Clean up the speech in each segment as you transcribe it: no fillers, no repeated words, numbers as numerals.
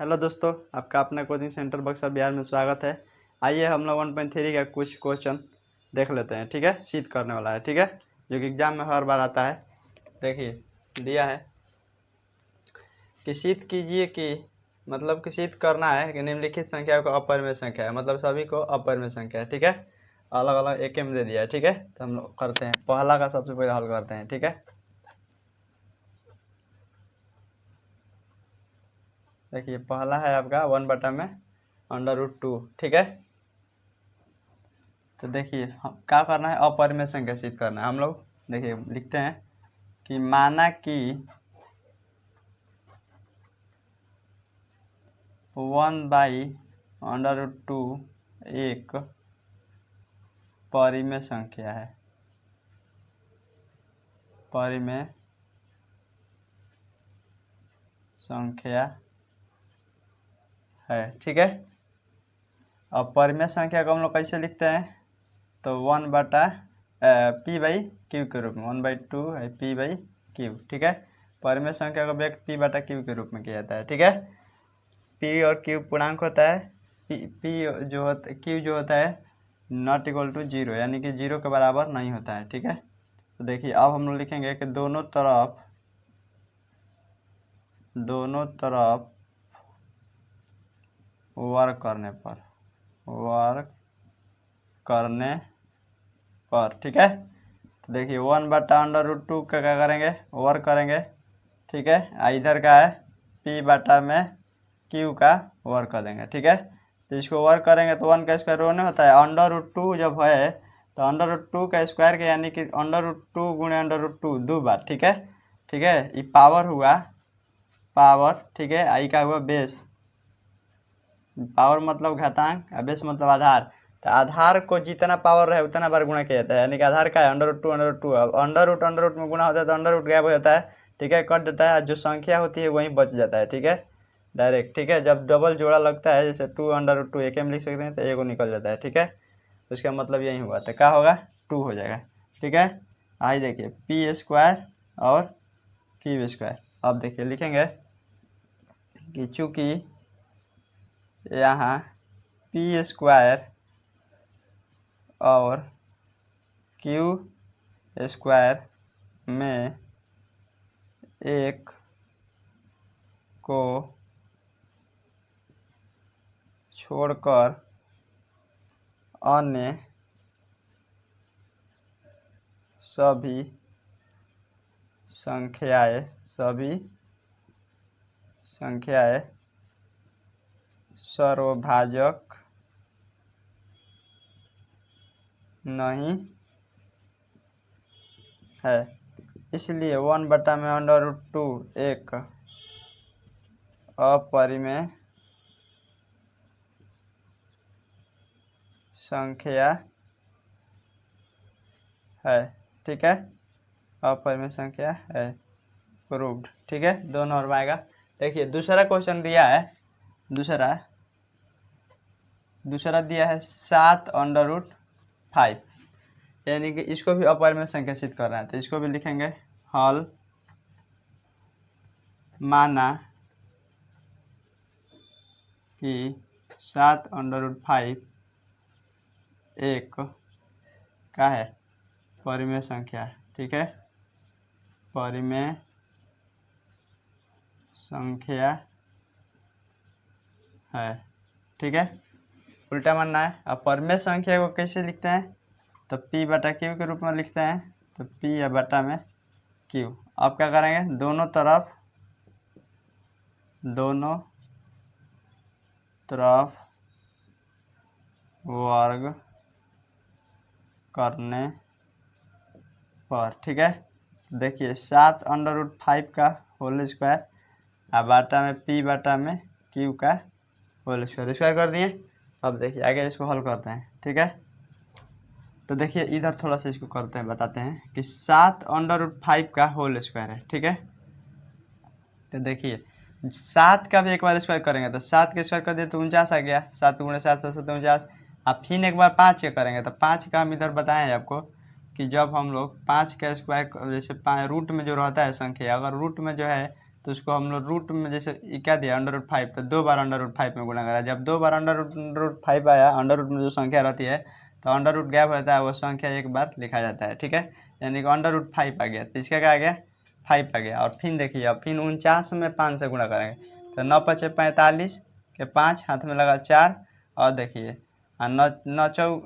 Hello दोस्तों, आपका अपना कोचिंग सेंटर बक्सर बिहार में स्वागत है। आइए हम लोग 1.3 का कुछ क्वेश्चन देख लेते हैं। ठीक है, शीत करने वाला है। ठीक है, जो कि एग्जाम में हर बार आता है। देखिए दिया है कि शीत कीजिए कि मतलब कि शीत करना है कि निम्नलिखित संख्या को अपरिमेय संख्या है, मतलब सभी को अपरिमेय संख्या है। ठीक है, अलग अलग एक में दे दिया है। ठीक है, तो हम लोग करते हैं, पहला का सबसे पहले हल करते हैं। ठीक है, देखिए पहला है आपका 1/में √2। ठीक है, तो देखिए क्या करना है, अपरिमेय संख्या सिद्ध करना है हम लोग। देखिए लिखते हैं कि माना कि 1/√2 एक परिमेय संख्या है। परिमेय संख्या है। ठीक है, अब परिमेय संख्या को हम लोग कैसे लिखते हैं, तो 1/p/q के रूप में, 1/2 है p/q। ठीक है, परिमेय संख्या को व्यक्त p/q के रूप में किया जाता है। ठीक है, p और q पूर्णांक होता है। p जो होता है, q जो होता है नॉट इक्वल टू 0, यानी कि 0 के बराबर नहीं होता है। ठीक है, तो देखिए अब हम लोग लिखेंगे कि दोनों तरफ वर्क करने पर। ठीक है, तो देखिए 1/√2 का क्या करेंगे, वर्क करेंगे। ठीक है, इधर का है p/q का वर्क कर देंगे। ठीक है, तो इसको वर्क करेंगे तो 1 का स्क्वायर रो नहीं होता है, √2 जब है तो √2 का स्क्वायर के, यानी कि √2 गुणे √2 दो बार। ठीक है, ये पावर हुआ पावर। ठीक है, आई का हुआ बेस। पावर मतलब घातांक, बेस मतलब आधार। तो आधार को जितना पावर रहे उतना बार गुणा किया जाता है, यानी कि आधार का है √2 अब अंडर रूट में गुणा होता है तो अंडर रूट गायब हो जाता है। ठीक है, कट जाता है, जो संख्या होती है वहीं बच जाता है। ठीक है, डायरेक्ट। ठीक है, जब डबल जोड़ा लगता है, जैसे 2 एक में लिख सकते हैं तो एगो निकल जाता है। ठीक है, तो इसका मतलब यही हुआ, तो क्या होगा, 2 हो जाएगा। ठीक है, आई देखिए p² और q²। अब देखिए लिखेंगे कि चूंकि यहाँ p² और q² में एक को छोड़कर अन्य सभी संख्याएं सर्वभाजक नहीं है, इसलिए 1/में √2 एक अपरिमेय संख्या है। ठीक है, अपरिमेय संख्या है, प्रूव्ड। ठीक है, 2 नंबर में आएगा। देखिए दूसरा क्वेश्चन दिया है, दूसरा दिया है 7/5, यानी कि इसको भी अपरिमेय संख्या सिद्ध करना है। तो इसको भी लिखेंगे हल माना कि 7/5 एक क्या है, परिमेय संख्या। ठीक है, परिमेय संख्या है। ठीक है, उल्टा मानना है। अब परिमेय संख्या को कैसे लिखते हैं, तो p/q के रूप में लिखते हैं, तो p/q। अब क्या करेंगे, दोनों तरफ वर्ग करने पर। ठीक है, देखिए 7/5 का होल स्क्वायर, अब बाटा में p/q का होल स्क्वायर कर दिए। अब देखिए आगे इसको हल करते हैं। ठीक है, तो देखिए इधर थोड़ा सा इसको करते हैं, बताते हैं कि 7/5 का होल स्क्वायर है। ठीक है, तो देखिए 7 का भी एक बार स्क्वायर करेंगे तो 7 का स्क्वायर कर दिए तो 49 आ गया, 7 × 7 = 49। अब फिर एक बार 5 का करेंगे तो 5 का हम इधर बताएं आपको कि जब हम लोग 5 का स्क्वायर, जैसे रूट में जो रहता है संख्या, अगर रूट में जो है तो उसको हम लोग रूट में जैसे क्या दिया √5, तो 2 बार √5 में गुणा करा। जब 2 बार √5 आया, अंडर रूट में जो संख्या रहती है तो अंडर रूट गैप होता है, वो संख्या एक बार लिखा जाता है, ठीक है। यानी कि √5 आ गया, तो इसका क्या आ गया 5 आ गया। और फिर देखिए अब फिर 49 में 5 से गुणा करेंगे, तो 9 × 5 = 45 के 5 हाथ में लगा 4, और देखिए 9 9 चौक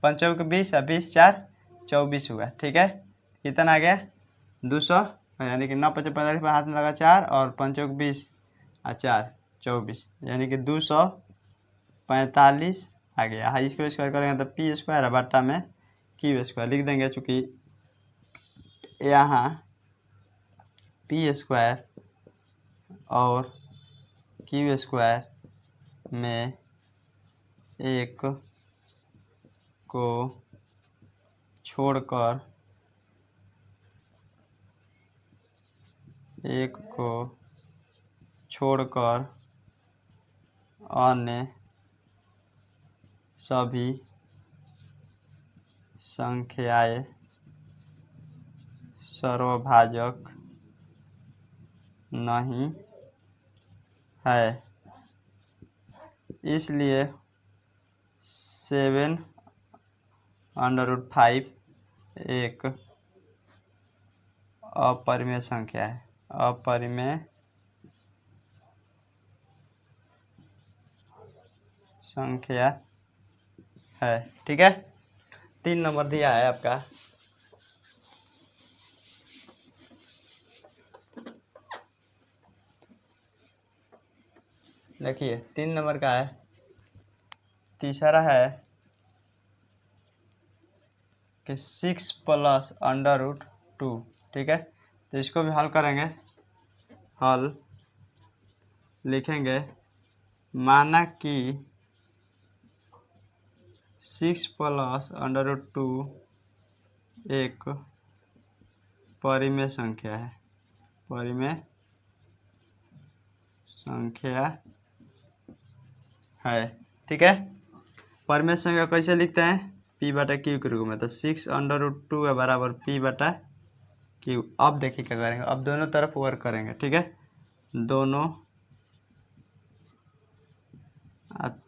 5 चौक 20 और 20 4 24 हुआ, ठीक है। कितना आ गया 200, यानी कि 9 × 5 = 45 पर हाथ में लगा 4 और 5 चौक 20 और 4 24, यानी कि 245 आ गया। हाँ, इसको स्क्वायर करेंगे तो p² बट्टा में q² लिख देंगे, चूँकि यहाँ p² और q² में एक को छोड़कर अन्य सभी संख्याएं सर्वभाजक नहीं है, इसलिए 7√5 एक अपरिमेय संख्या है, अपरिमेय संख्या है, ठीक है। 3 नंबर दिया है आपका। देखिए 3 नंबर का है, तीसरा है कि 6 + √2, ठीक है। तो इसको भी हल करेंगे, हल लिखेंगे, माना कि 6 + √2 एक परिमेय संख्या है, परिमेय संख्या है, ठीक है। परिमेय संख्या कैसे लिखते हैं, p/q के रूप में, तो 6 √2 बराबर p/q। अब देखिए क्या करेंगे, अब दोनों तरफ वर्क करेंगे, ठीक है। दोनों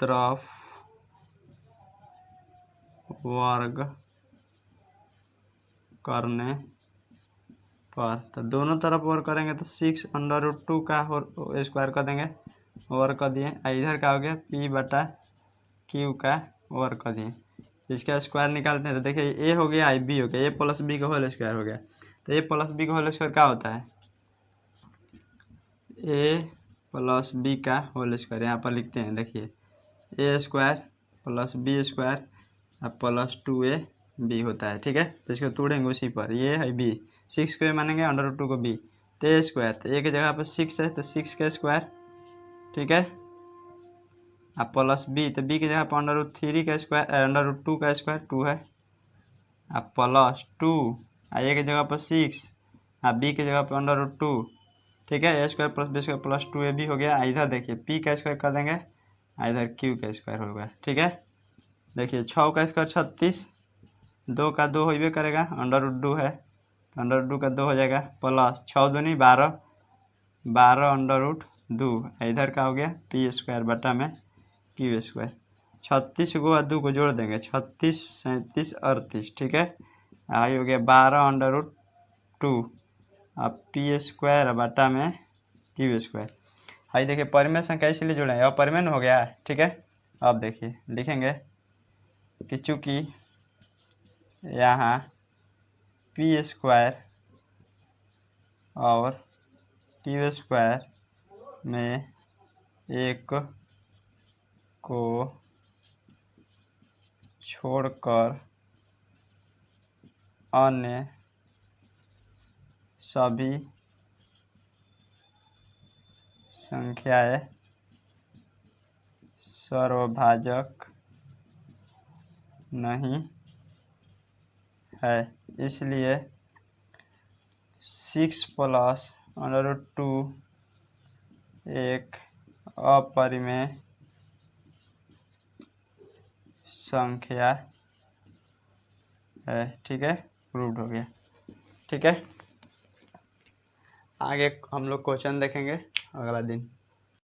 तरफ वर्ग करने पर, तो दोनों तरफ वर्ग करेंगे तो 6 √2 का स्क्वायर कर देंगे, वर्ग कर दिए। इधर का हो गया p/q का वर्ग कर दिए। इसका स्क्वायर निकालते हैं तो देखिए a हो गया, b हो गया, a + b का होल स्क्वायर हो गया। तो a + b का होल स्क्वायर क्या होता है, a + b का होल स्क्वायर यहाँ पर लिखते हैं, देखिए a² + b² + 2ab होता है, ठीक है। तो इसको तोड़ेंगे उसी पर, ये है b, 6 को मानेंगे, √2 को b, तो a² तो a की जगह पर 6 है तो 6 का स्क्वायर, ठीक है। प्लस b, तो b की जगह पर √3 का स्क्वायर, √2 का स्क्वायर 2 है, प्लस 2, a की जगह पर 6 b की जगह पर √2, ठीक है। a² + b² + 2ab हो गया। इधर देखिए p का स्क्वायर कर देंगे, इधर q का स्क्वायर होगा, ठीक है। देखिए 6 का स्क्वायर 36, 2 का 2 होइबे करेगा, √2 है तो √2 का 2 हो जाएगा, प्लस 6 दूनी 12, 12 √2, इधर का हो गया p² बटा में q²। 36 को 2 को जोड़ देंगे, 36 37 38, ठीक है। आई हो गया 12 √2 अब p² बटा में q²। आई देखिए परिमेय संख्या इसलिए जोड़े हैं, अपरिमेय हो गया, ठीक है। अब देखिए लिखेंगे कि चूँकि यहाँ p² और q² में एक को छोड़कर अन्य सभी संख्याएं सर्वभाजक नहीं है, इसलिए 6 + √2 एक अपरिमेय संख्या है, ठीक है। प्रूव्ड हो गया, ठीक है। आगे हम लोग क्वेश्चन देखेंगे अगला दिन।